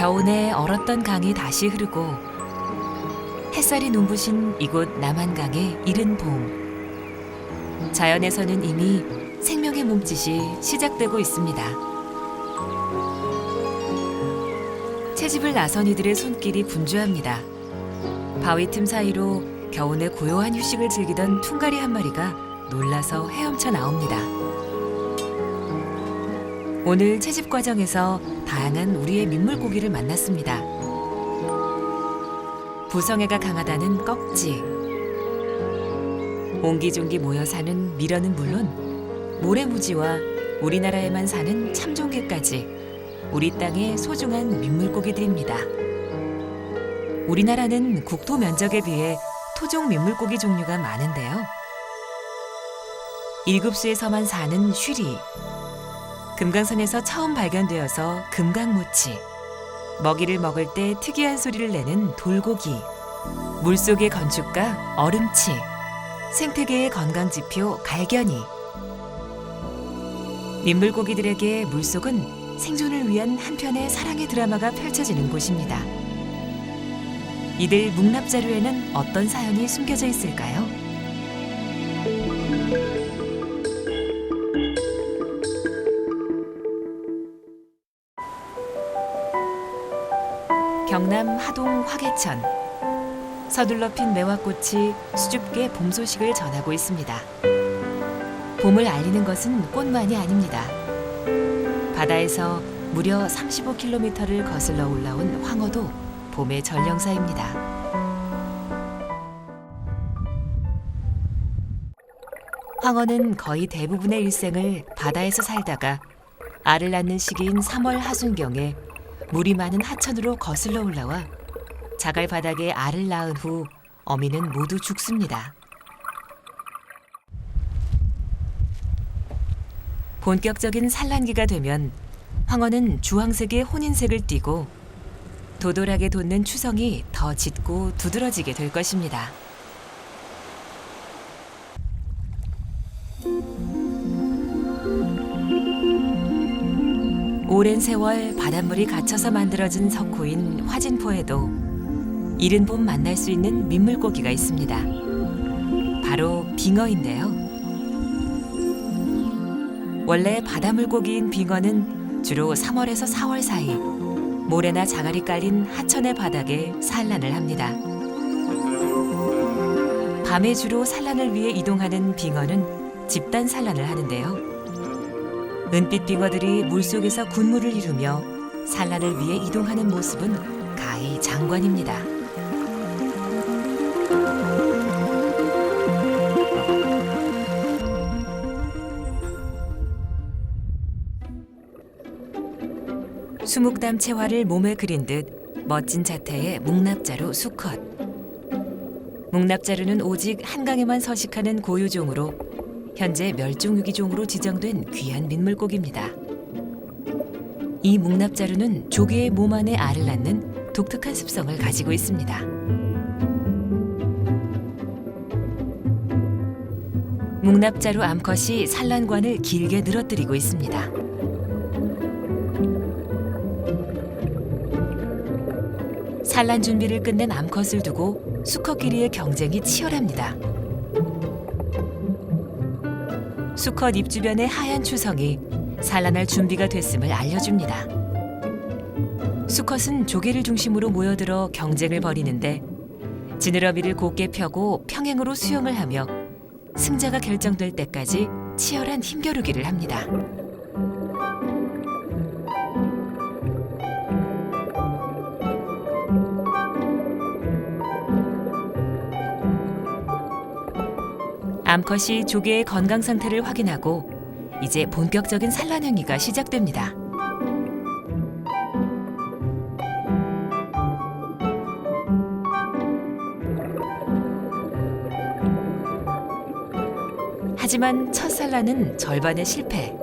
겨우내 얼었던 강이 다시 흐르고 햇살이 눈부신 이곳 남한강의 이른 봄. 자연에서는 이미 생명의 몸짓이 시작되고 있습니다. 채집을 나선 이들의 손길이 분주합니다. 바위 틈 사이로 겨우내 고요한 휴식을 즐기던 퉁가리 한 마리가 놀라서 헤엄쳐 나옵니다. 오늘 채집 과정에서 다양한 우리의 민물고기를 만났습니다. 부성애가 강하다는 꺽지, 옹기종기 모여 사는 미러는 물론 모래무지와 우리나라에만 사는 참종개까지 우리 땅의 소중한 민물고기들입니다. 우리나라는 국토 면적에 비해 토종 민물고기 종류가 많은데요. 일급수에서만 사는 쉬리, 금강산에서 처음 발견되어서 금강모치, 먹이를 먹을 때 특이한 소리를 내는 돌고기, 물속의 건축가 얼음치, 생태계의 건강지표 갈견이. 민물고기들에게 물속은 생존을 위한 한편의 사랑의 드라마가 펼쳐지는 곳입니다. 이들 묵납자루에는 어떤 사연이 숨겨져 있을까요? 경남 하동 화개천. 서둘러 핀 매화꽃이 수줍게 봄 소식을 전하고 있습니다. 봄을 알리는 것은 꽃만이 아닙니다. 바다에서 무려 35km를 거슬러 올라온 황어도 봄의 전령사입니다. 황어는 거의 대부분의 일생을 바다에서 살다가 알을 낳는 시기인 3월 하순경에 물이 많은 하천으로 거슬러 올라와 자갈 바닥에 알을 낳은 후 어미는 모두 죽습니다. 본격적인 산란기가 되면 황어는 주황색의 혼인색을 띠고 도돌하게 돋는 추성이 더 짙고 두드러지게 될 것입니다. 오랜 세월 바닷물이 갇혀서 만들어진 석호인 화진포에도 이른 봄 만날 수 있는 민물고기가 있습니다. 바로 빙어인데요. 원래 바다물고기인 빙어는 주로 3월에서 4월 사이 모래나 자갈이 깔린 하천의 바닥에 산란을 합니다. 밤에 주로 산란을 위해 이동하는 빙어는 집단 산란을 하는데요. 은빛 빙어들이 물속에서 군무를 이루며 산란을 위해 이동하는 모습은 가히 장관입니다. 수묵담 채화를 몸에 그린 듯 멋진 자태의 묵납자루 수컷. 묵납자루는 오직 한강에만 서식하는 고유종으로 현재 멸종위기종으로 지정된 귀한 민물고기입니다. 이 묵납자루는 조개의 몸 안에 알을 낳는 독특한 습성을 가지고 있습니다. 묵납자루 암컷이 산란관을 길게 늘어뜨리고 있습니다. 산란 준비를 끝낸 암컷을 두고 수컷끼리의 경쟁이 치열합니다. 수컷 입 주변의 하얀 추성이 산란할 준비가 됐음을 알려줍니다. 수컷은 조개를 중심으로 모여들어 경쟁을 벌이는데 지느러미를 곧게 펴고 평행으로 수영을 하며 승자가 결정될 때까지 치열한 힘겨루기를 합니다. 암컷이 조개의 건강 상태를 확인하고 이제 본격적인 산란 행위가 시작됩니다. 하지만 첫 산란은 절반의 실패.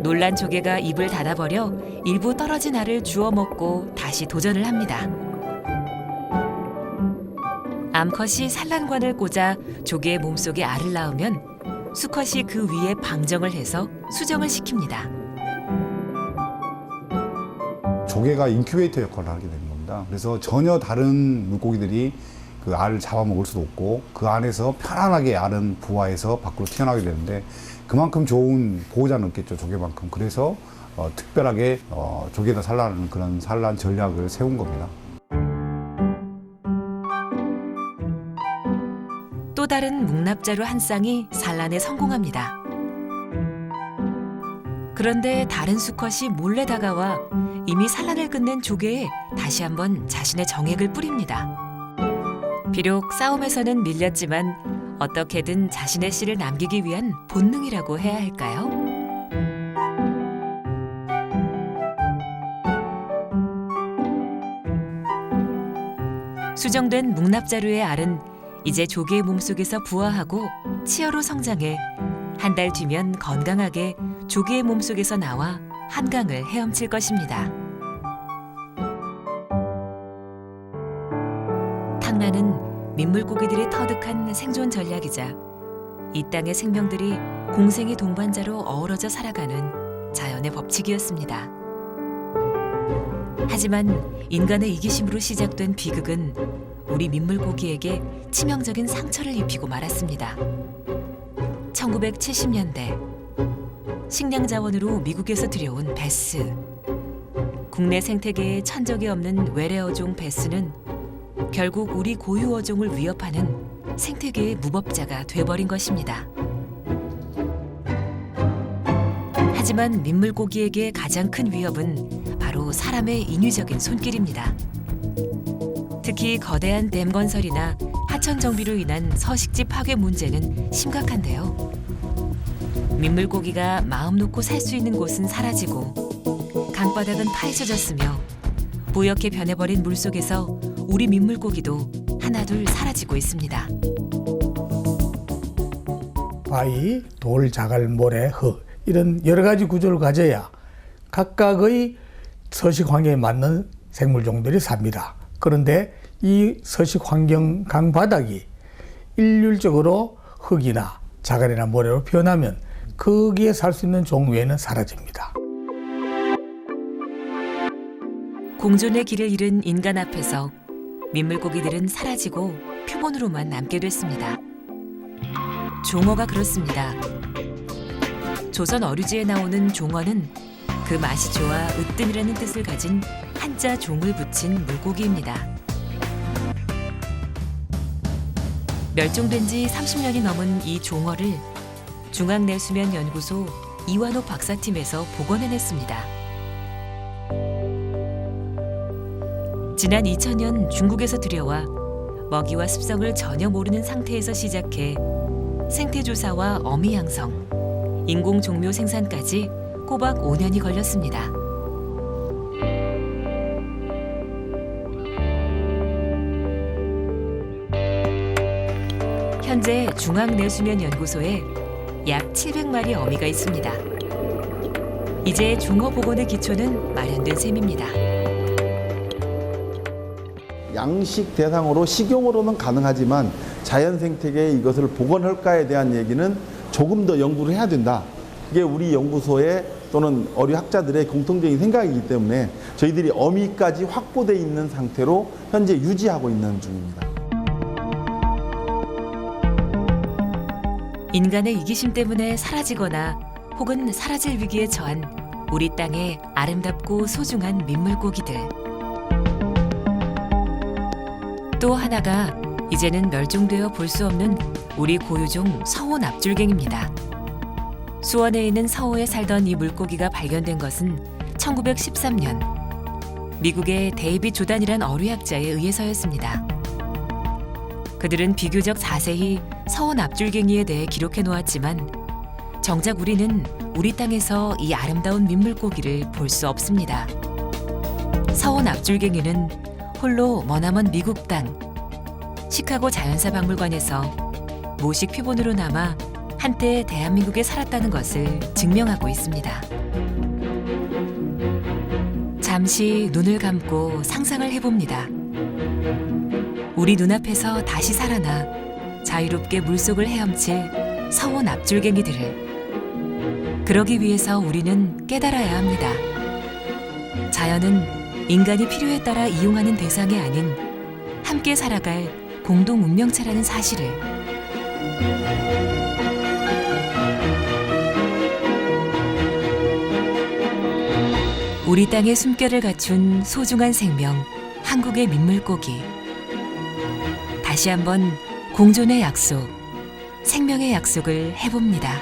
놀란 조개가 입을 닫아버려 일부 떨어진 알을 주워 먹고 다시 도전을 합니다. 암컷이 산란관을 꽂아 조개의 몸속에 알을 낳으면 수컷이 그 위에 방정을 해서 수정을 시킵니다. 조개가 인큐베이터 역할을 하게 되는 겁니다. 그래서 전혀 다른 물고기들이 그 알을 잡아먹을 수도 없고 그 안에서 편안하게 알은 부화해서 밖으로 튀어나오게 되는데 그만큼 좋은 보호자는 없겠죠, 조개만큼. 그래서 특별하게 조개다 살라는 그런 산란 전략을 세운 겁니다. 또 다른 묵납자루 한 쌍이 산란에 성공합니다. 그런데 다른 수컷이 몰래 다가와 이미 산란을 끝낸 조개에 다시 한번 자신의 정액을 뿌립니다. 비록 싸움에서는 밀렸지만 어떻게든 자신의 씨를 남기기 위한 본능이라고 해야 할까요? 수정된 묵납자루의 알은 이제 조개의 몸속에서 부화하고 치어로 성장해 한 달 뒤면 건강하게 조개의 몸속에서 나와 한강을 헤엄칠 것입니다. 탕란은 민물고기들이 터득한 생존 전략이자 이 땅의 생명들이 공생의 동반자로 어우러져 살아가는 자연의 법칙이었습니다. 하지만 인간의 이기심으로 시작된 비극은 우리 민물고기에게 치명적인 상처를 입히고 말았습니다. 1970년대 식량 자원으로 미국에서 들여온 베스. 국내 생태계에 천적이 없는 외래어종 베스는 결국 우리 고유 어종을 위협하는 생태계의 무법자가 돼버린 것입니다. 하지만 민물고기에게 가장 큰 위협은 바로 사람의 인위적인 손길입니다. 특히 거대한 댐 건설이나 하천 정비로 인한 서식지 파괴 문제는 심각한데요. 민물고기가 마음 놓고 살 수 있는 곳은 사라지고 강바닥은 파헤쳐졌으며 뿌옇게 변해버린 물속에서 우리 민물고기도 하나둘 사라지고 있습니다. 바위, 돌, 자갈, 모래, 흙 이런 여러 가지 구조를 가져야 각각의 서식 환경에 맞는 생물종들이 삽니다. 그런데 이 서식 환경 강바닥이 일률적으로 흙이나 자갈이나 모래로 변하면 거기에 살 수 있는 종 외에는 사라집니다. 공존의 길을 잃은 인간 앞에서 민물고기들은 사라지고 표본으로만 남게 됐습니다. 종어가 그렇습니다. 조선 어류지에 나오는 종어는 그 맛이 좋아 으뜸이라는 뜻을 가진 한자 종을 붙인 물고기입니다. 멸종된 지 30년이 넘은 이 종어를 중앙내수면연구소 이완호 박사팀에서 복원해냈습니다. 지난 2000년 중국에서 들여와 먹이와 습성을 전혀 모르는 상태에서 시작해 생태조사와 어미 양성, 인공종묘 생산까지 꼬박 5년이 걸렸습니다. 현재 중앙내수면연구소에 약 700마리 어미가 있습니다. 이제 종어 복원의 기초는 마련된 셈입니다. 양식 대상으로 식용으로는 가능하지만 자연 생태계에 이것을 복원할까에 대한 얘기는 조금 더 연구를 해야 된다. 이게 우리 연구소의 또는 어류학자들의 공통적인 생각이기 때문에 저희들이 어미까지 확보되어 있는 상태로 현재 유지하고 있는 중입니다. 인간의 이기심 때문에 사라지거나 혹은 사라질 위기에 처한 우리 땅의 아름답고 소중한 민물고기들. 또 하나가 이제는 멸종되어 볼 수 없는 우리 고유종 서호 납줄갱입니다. 수원에 있는 서호에 살던 이 물고기가 발견된 것은 1913년 미국의 데이빗 조단이란 어류학자에 의해서였습니다. 그들은 비교적 자세히 서호 납줄갱이에 대해 기록해 놓았지만 정작 우리는 우리 땅에서 이 아름다운 민물고기를 볼 수 없습니다. 서호 납줄갱이는 홀로 머나먼 미국 땅 시카고 자연사박물관에서 모식 표본으로 남아 한때 대한민국에 살았다는 것을 증명하고 있습니다. 잠시 눈을 감고 상상을 해봅니다. 우리 눈앞에서 다시 살아나 자유롭게 물속을 헤엄칠 서호 납줄갱이들을. 그러기 위해서 우리는 깨달아야 합니다. 자연은 인간이 필요에 따라 이용하는 대상이 아닌 함께 살아갈 공동 운명체라는 사실을 우리 땅에 숨결을 갖춘 소중한 생명, 한국의 민물고기. 다시 한번 공존의 약속, 생명의 약속을 해봅니다.